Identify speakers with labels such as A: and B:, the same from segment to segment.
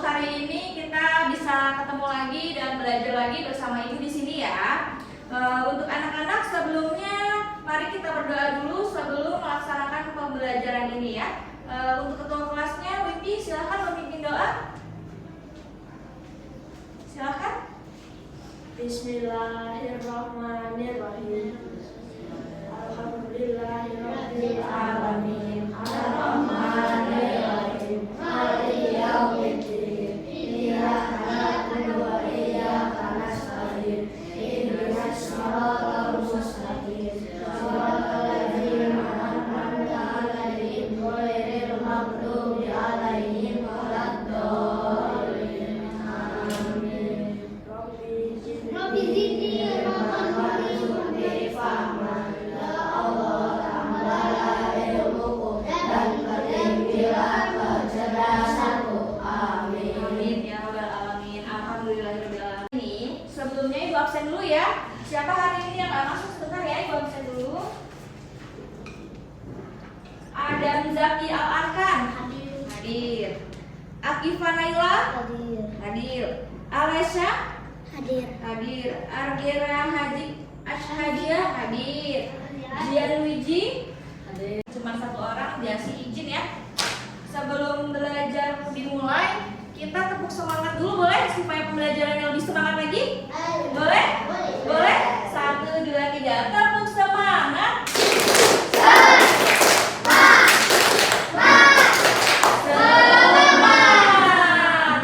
A: hari ini kita bisa ketemu lagi dan belajar lagi bersama Ibu di sini ya. Untuk anak-anak sebelumnya mari kita berdoa dulu sebelum melaksanakan pembelajaran ini ya. Untuk ketua kelasnya Wipi silahkan memimpin doa. Silahkan.
B: Bismillahirrahmanirrahim. Alhamdulillahirabbil alamin. Arrahmanirrahim. Maliki yaumiddin. Iyyaka na'budu wa iyyaka nasta'in. Ihdinas siratal mustaqim. Shiratal ladzina an'amta 'alaihim ghairil maghdubi 'alaihim waladdallin. Amin. Rabbi zidni ilman warzuqni fahman. Ya Allah, tambahlah ilmuku dan peringgilah kecerdasanku. Amin.
A: Amin ya rabbal alamin. Alhamdulillahirabbil alamin. Ini sebelumnya Ibu absen dulu ya. Siapa hari ini yang nggak masuk sebentar ya, Ibu absen dulu. Adam Zaki Al Arkan hadir. Akifa Naila hadir. Alesya hadir. Argera Haji Ashhadia hadir. Jian Wiji hadir. Cuma satu orang, Diasi izin ya. Sebelum belajar dimulai, kita tepuk semangat dulu boleh supaya pembelajarannya lebih semangat lagi? Boleh? Boleh? 1, 2, 3, tepuk semangat. Semangat.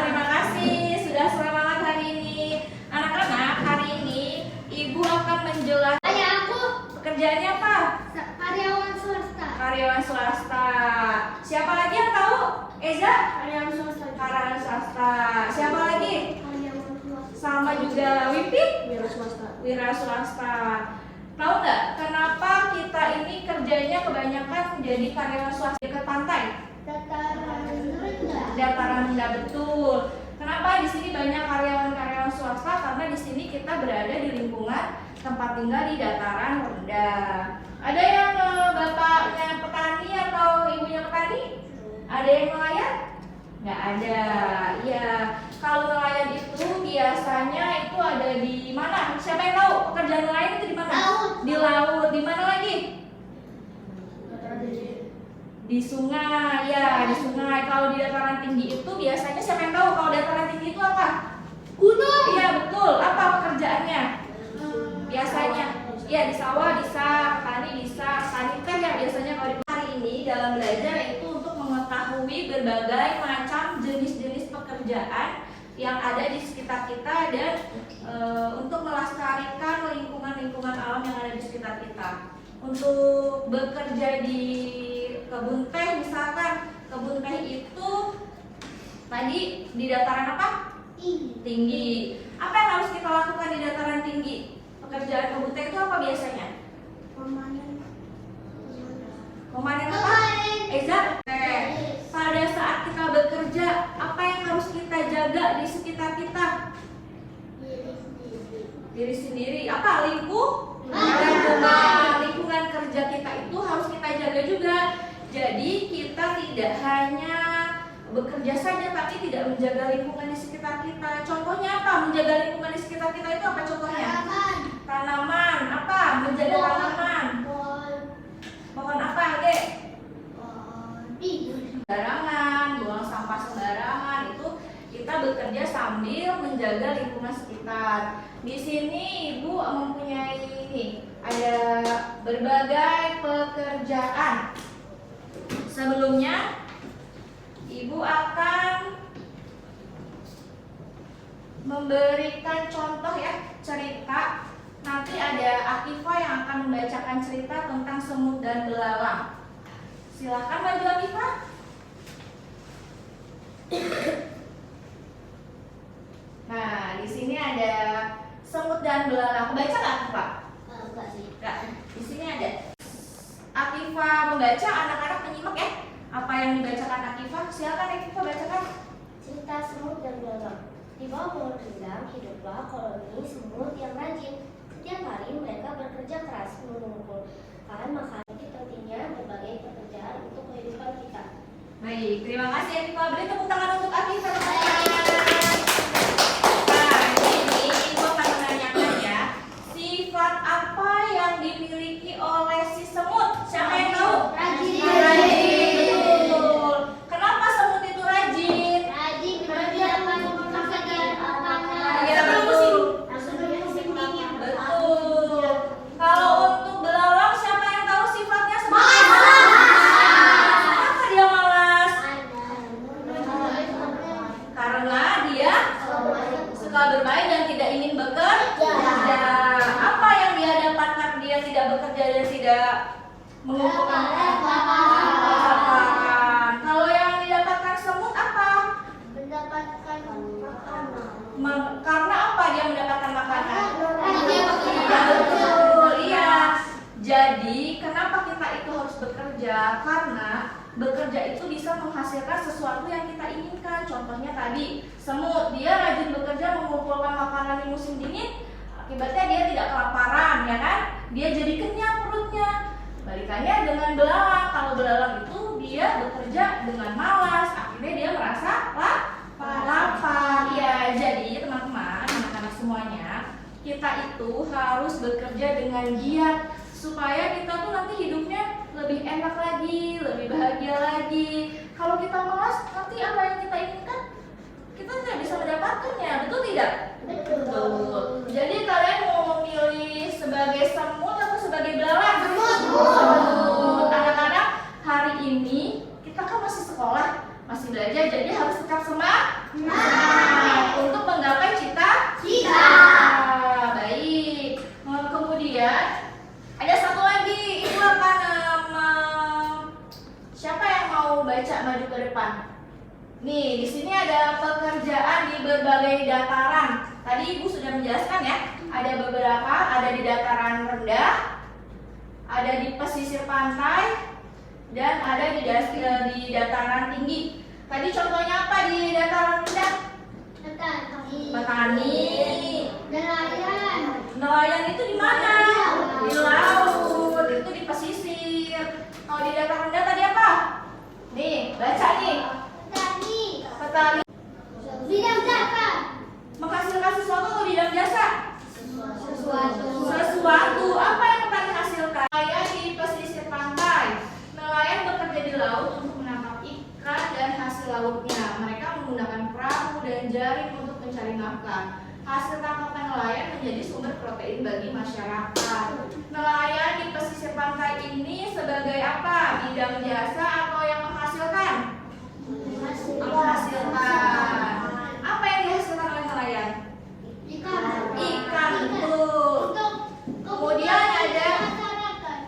A: Terima kasih sudah semangat hari ini. Anak-anak, hari ini Ibu akan menjelaskan pekerjaannya apa?
B: Karyawan swasta.
A: Karyawan swasta. Siapa lagi yang tahu? Eza?
B: Karyawan swasta.
A: Karyawan swasta. Siapa lagi?
B: Karyawan swasta.
A: Sama juga Wipi?
B: Wira swasta.
A: Wira swasta. Tahu nggak kenapa kita ini kerjanya kebanyakan menjadi karyawan swasta ke pantai?
B: Dataran rendah.
A: Dataran rendah, betul. Kenapa di sini banyak karyawan-karyawan swasta? Karena di sini kita berada di lingkungan tempat tinggal di dataran rendah. Ada yang bapaknya petani atau ibunya petani? Ada yang nelayan? Nggak ada. Iya. Kalau nelayan itu biasanya itu ada di mana? Siapa yang tahu pekerjaan nelayan itu di mana?
B: Laut.
A: Di laut. Di mana lagi? Di sungai. Ya, di sungai. Kalau di dataran tinggi itu biasanya siapa yang tahu kalau dataran tinggi itu apa?
B: Gunung.
A: Iya, betul. Apa pekerjaannya? Biasanya ya di sawah bisa, petani bisa, tani teh ya biasanya kalau di hari ini dalam belajar itu untuk mengetahui berbagai macam jenis-jenis pekerjaan yang ada di sekitar kita dan untuk melestarikan lingkungan-lingkungan alam yang ada di sekitar kita. Untuk bekerja di kebun teh misalkan, kebun teh itu tadi di dataran apa? Tinggi. Apa yang harus kita lakukan di dataran tinggi? Pekerjaan kebun teh itu apa biasanya? Memanen apa? Eza? Pada saat kita bekerja, apa yang harus kita jaga di sekitar kita? Diri sendiri. Apa? Lingkungan kerja kita itu harus kita jaga juga. Jadi kita tidak hanya bekerja saja tapi tidak menjaga lingkungan di sekitar kita. Contohnya apa? Menjaga lingkungan di sekitar kita itu apa contohnya? Tanaman. Apa? Menjaga tanaman. Pohon apa, Dek? Sembarangan, buang sampah sembarangan, itu kita bekerja sambil menjaga lingkungan sekitar. Di sini Ibu mempunyai ini, ada berbagai pekerjaan. Sebelumnya Ibu akan memberikan contoh ya, cerita. Nanti ada Akifa yang akan membacakan cerita tentang semut dan belalang. Silakan maju Akifa. Nah, di sini ada semut dan belalang. Kebaca nggak Akifa?
B: Enggak sih.
A: Nggak. Di sini ada. Akifa membaca, anak-anak menyimak ya. Apa yang dibacakan Akifa? Silakan Akifa bacakan.
B: Cerita semut dan belalang. Di bawah pohon rindang hiduplah koloni semut yang rajin. Setiap hari mereka bekerja keras mengumpulkan makanan. Itu pentingnya berbagai pekerjaan untuk kehidupan kita.
A: Baik, terima kasih Akifa. Beri tepuk tangan untuk Akifa. suka bermain dan tidak ingin bekerja. Apa yang dia dapatkan dia tidak bekerja dan tidak mengumpulkan lapangan? Kalau yang didapatkan semut apa?
B: Mendapatkan makanan.
A: Karena apa dia mendapatkan makanan?
B: Dia
A: Iya betul, iya. Jadi kenapa kita itu harus bekerja? Karena bekerja itu bisa menghasilkan sesuatu yang kita inginkan. Contohnya tadi, semut, dia rajin bekerja mengumpulkan makanan di musim dingin. Akibatnya dia tidak kelaparan, ya kan? Dia jadi kenyang perutnya. Balikannya dengan belalang. Kalau belalang itu dia bekerja dengan malas, akhirnya dia merasa lapar. Ya, jadi teman-teman, anak-anak semuanya, kita itu harus bekerja dengan giat supaya kita tuh nanti hidupnya lebih enak lagi, lebih bahagia lagi. Kalau kita malas, nanti apa yang kita inginkan kita tidak bisa mendapatkannya, betul tidak? Betul. Jadi kalian mau memilih sebagai semut atau sebagai belalang? Semut. Anak-anak, hari ini kita kan masih sekolah, masih belajar, jadi harus tetap semangat untuk menggapai cita-cita. Baik. Kemudian ada satu lagi, itu akan siapa yang mau baca maju ke depan? Nih, di sini ada pekerjaan di berbagai dataran. Tadi Ibu sudah menjelaskan ya. Ada beberapa, ada di dataran rendah, ada di pesisir pantai, dan ada di dataran tinggi. Tadi contohnya apa di dataran rendah? Petani. Nelayan itu di mana? Di laut, itu di pesisir. Kalau di dataran rendah tadi apa? Nih, baca nih. Petani.
B: Bidang jasa.
A: Menghasilkan sesuatu atau bidang jasa? Sesuatu. Apa yang petani hasilkan? Nelayan di pesisir pantai. Nelayan bekerja di laut untuk menangkap ikan dan hasil lautnya. Mereka menggunakan perahu dan jaring untuk mencari nafkah. Hasil tangkapan nelayan menjadi sumber protein bagi masyarakat. Nelayan di pesisir pantai ini sebagai apa? Bidang jasa atau yang menghasilkan? Menghasilkan. Apa yang dihasilkan oleh nelayan? Ikan, betul. Kemudian ada,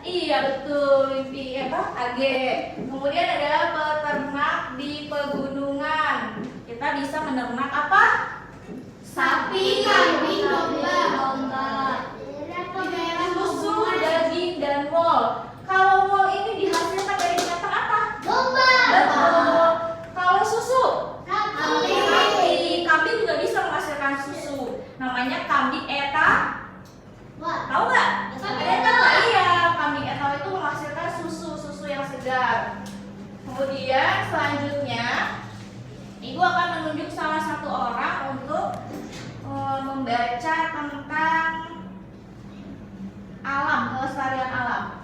A: iya betul, AG. Kemudian ada peternak di pegunungan. Kita bisa menernak apa? Sapi, kambing, domba, susu, daging, dan wol. Kalau wol ini dihasilkan dari binatang apa?
B: Domba.
A: Betul. Kalau susu?
B: Sapi.
A: Kambing juga bisa menghasilkan susu. Namanya kambing tahu nggak? Ada tahu? Iya, kambing itu menghasilkan susu yang segar. Kemudian selanjutnya, Ibu akan menunjuk salah satu orang untuk membaca tentang alam, kelestarian alam.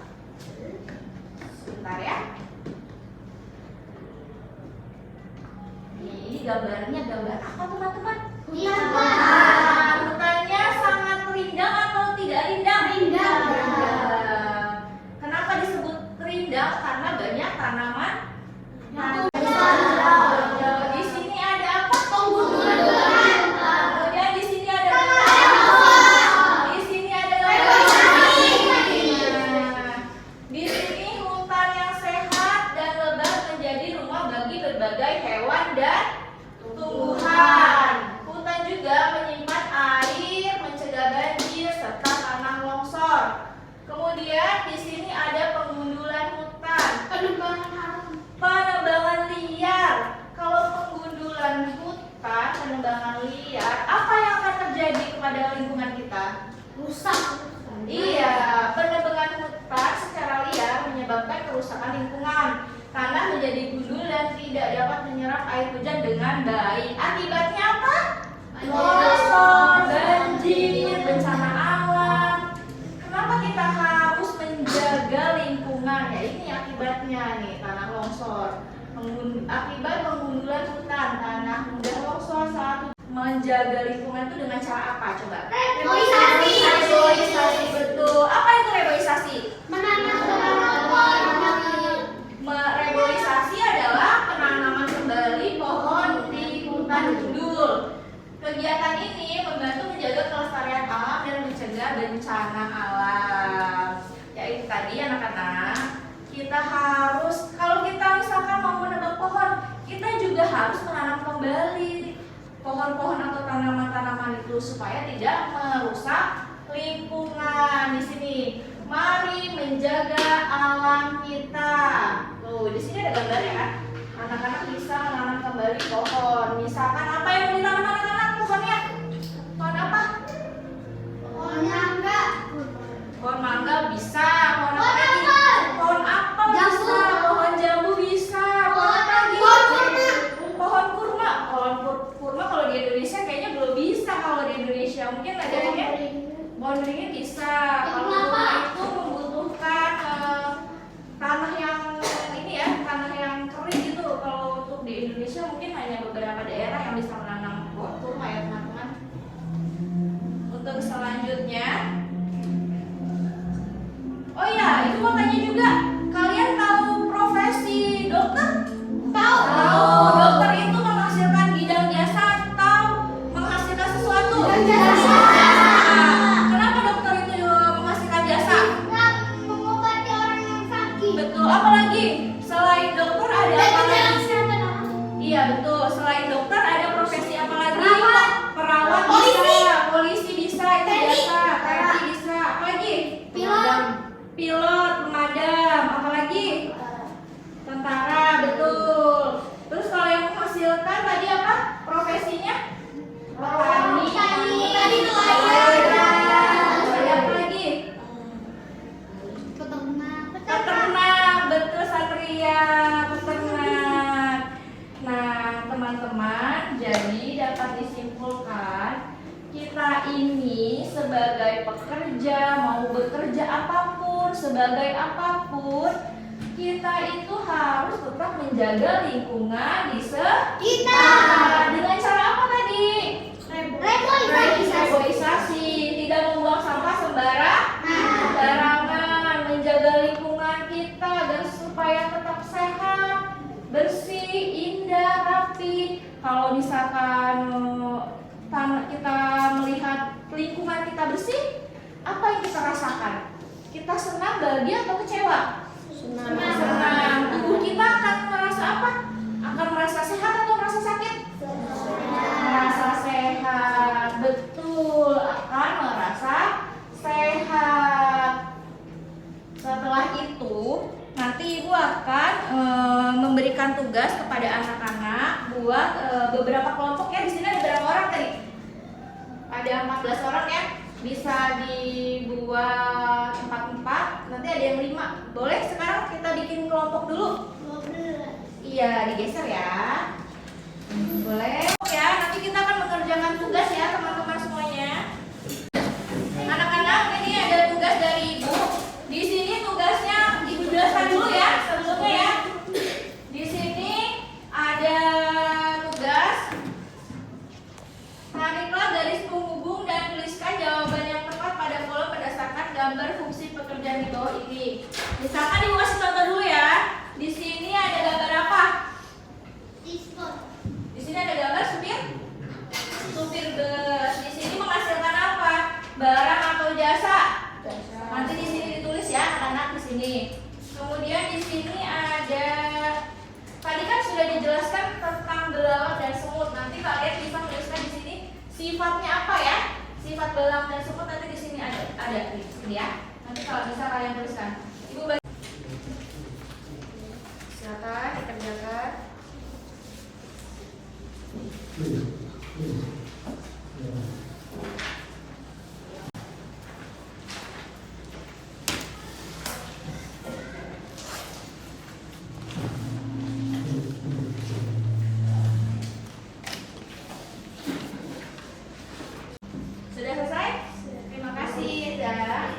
A: Sebentar ya. Ini gambarnya gambar apa teman-teman? Hutannya sangat rindang atau tidak rindang?
B: Rindang.
A: Kenapa disebut rindang? Karena banyak tanaman. Di sini ada apa? Penggundulan. Kemudian di sini ada di sini ada di sini hutan yang sehat dan lebat menjadi rumah bagi berbagai hewan dan tumbuhan. Hutan juga menyimpan air, mencegah banjir serta tanah longsor. Kemudian di sini ada pengundulan hutan, penebangan liar. Kalau pengundulan hutan, penebangan liar, apa yang akan terjadi kepada lingkungan kita?
B: Rusak.
A: Iya, penebangan hutan secara liar menyebabkan kerusakan lingkungan. Tanah menjadi gundul dan tidak dapat menyerap air hujan dengan baik. Akibatnya apa? Longsor, banjir, bencana alam. Kenapa kita harus menjaga lingkungan? Ya ini akibatnya nih, tanah longsor. Akibat pengundulan hutan, tanah mudah longsor. Saat menjaga lingkungan itu dengan cara apa? Coba. Reboisasi, betul. Apa itu reboisasi? Reboisasi adalah penanaman kembali pohon di hutan gundul. Kegiatan ini apabila bencana alam. Ya itu tadi anak-anak, kita harus, kalau kita misalkan mau menebang pohon, kita juga harus menanam kembali pohon-pohon atau tanaman-tanaman itu supaya tidak merusak lingkungan. Di sini, mari menjaga alam kita. Tuh, di sini ada gambarnya kan? Anak-anak bisa menanam kembali pohon. Misalkan apa yang mau ditanam anak-anak? Pohonnya? Pohon apa?
B: Pohon mangga.
A: Pohon mangga bisa. Pohon apa lagi? Pohon apel bisa. Pohon jambu bisa. Pohon apa lagi? Pohon kurma. Kurma kalau di Indonesia kayaknya belum bisa. Kalau di Indonesia mungkin ada ya. Pohon beringin bisa. Kalau kurma itu membutuhkan tanah yang ini ya, tanah yang kering gitu. Kalau untuk di Indonesia mungkin hanya beberapa daerah yang bisa menanam pohon kurma ya teman-teman. Untuk selanjutnya, oh iya, itu mau tanya juga, kalian tahu profesi dokter? Tahu. Dokter itu menghasilkan bidang jasa atau menghasilkan sesuatu?
B: Jasa.
A: Kenapa dokter itu menghasilkan jasa?
B: Mengobati orang yang sakit.
A: Betul. Apalagi selain dokter ada apa lagi? Iya betul. Selain dokter ada profesi apa lagi? Perawat bisa, polisi bisa, itu jasa, TNI bisa. Apa lagi? Pilot, pemadam, apa lagi? Tentara, betul. Terus kalau yang menghasilkan tadi apa? Profesinya? Petani, nelayan. Ada apa lagi? Peternak, betul Satria, peternak. Nah, teman-teman, jadi dapat disimpulkan kita ini sebagai pekerja, mau bekerja apapun, sebagai apapun, kita itu harus tetap menjaga lingkungan di sekitar. Dengan cara apa tadi? Reboisasi, tidak membuang sampah sembarangan, menjaga lingkungan kita agar supaya tetap sehat, bersih, indah, rapi. Kalau misalkan kita melihat lingkungan kita bersih, apa yang kita rasakan? Kita senang, bahagia, atau kecewa? Senang. Tubuh kita akan merasa apa? Akan merasa sehat atau merasa sakit? Merasa sehat. Betul, akan merasa sehat. Setelah itu, nanti ibu akan memberikan tugas kepada anak-anak buat beberapa kelompok ya. Di sini ada berapa orang tadi? Ada 14 orang ya. Bisa dibuat 4-4. Nanti ada yang 5. Boleh sekarang kita bikin kelompok dulu? Iya, digeser ya. Boleh ya. Nanti kita akan mengerjakan tugas ya teman-teman semuanya. Anak-anak, ini ada tugas dari ibu. Di sini tugasnya ibu jelaskan dulu ya sebelumnya ya. Di sini ada tugas, tariklah garis penghubung dan tuliskan jawaban yang tepat pada kolom berdasarkan gambar fungsi pekerjaan di bawah ini. Misalkan ibu kasih contoh dulu ya. Di sini ada gambar apa? Di sini ada gambar supir bus. Di sini menghasilkan apa? Barang atau jasa? Nanti di sini ditulis ya anak-anak di sini. Kemudian di sini ada, tadi kan sudah dijelaskan tentang belalang dan semut. Nanti kalian bisa menuliskan di sini sifatnya apa ya? Sifat belalang dan semut nanti di sini ada di sini ya. Nanti kalau bisa kalian tuliskan. Ibu silakan dikerjakan. Sudah selesai? Terima kasih ya.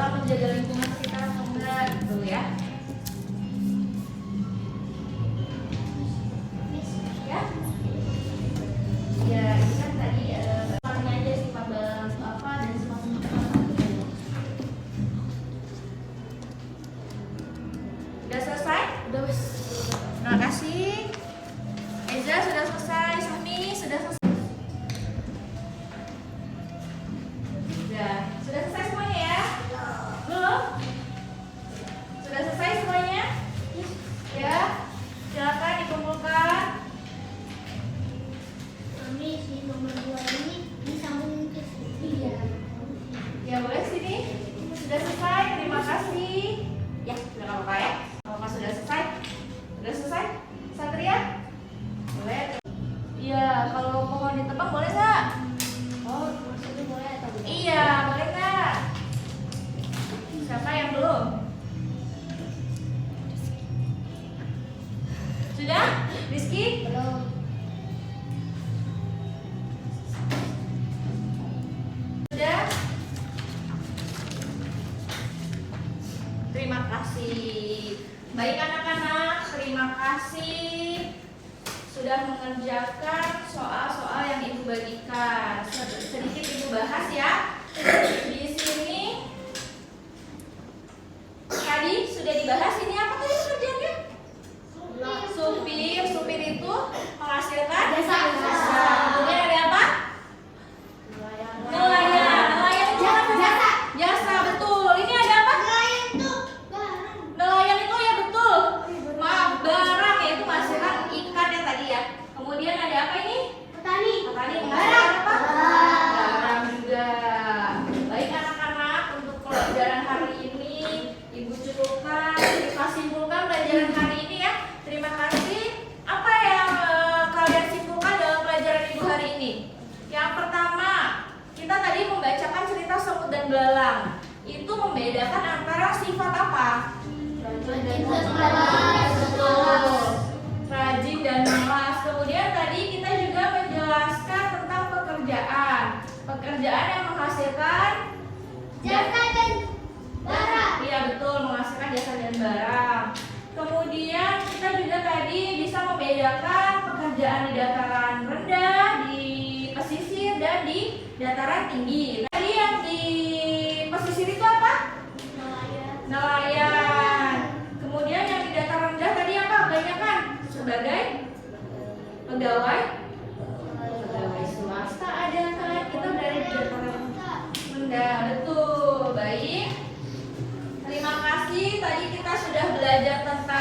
A: Menjaga lingkungan sekitar, gitu ya. kasih. Baik anak-anak, terima kasih sudah mengerjakan soal-soal yang Ibu bagikan. Sedikit Ibu bahas ya. Di sini tadi sudah dibahas, ini apa tadi pekerjaannya? Supir itu menghasilkan
B: Jasa.
A: Kemudian ada apa? Nelayan itu apa? Jasa, betul. Ini ada apa? Nelayan itu ya betul. Maaf, barang yaitu menghasilkan ikan yang tadi ya. Kemudian ada apa ini?
B: Petani.
A: Petani menghasilkan apa? Barang juga. Baik anak-anak, untuk pelajaran hari ini Ibu cukupkan, kita simpulkan pelajaran hari ini ya. Terima kasih. Apa yang kalian simpulkan dalam pelajaran Ibu hari ini? Yang pertama, kita tadi membacakan cerita semut dan belalang. Itu membedakan antara sifat apa? Betul. Rajin dan malas. Kemudian tadi kita juga menjelaskan tentang pekerjaan. Pekerjaan yang menghasilkan
B: Jasa dan barang.
A: Iya betul, menghasilkan jasa dan barang. Kemudian kita juga tadi bisa membedakan pekerjaan di dataran rendah, di pesisir, dan di dataran tinggi. Tadi yang di pesisir itu apa? Nelayan. Kemudian yang di dataran rendah tadi apa? Kebanyakan sebagai pegawai swasta ada kan? Kita berada di dataran rendah, betul. Baik. Terima kasih. Tadi kita sudah belajar tentang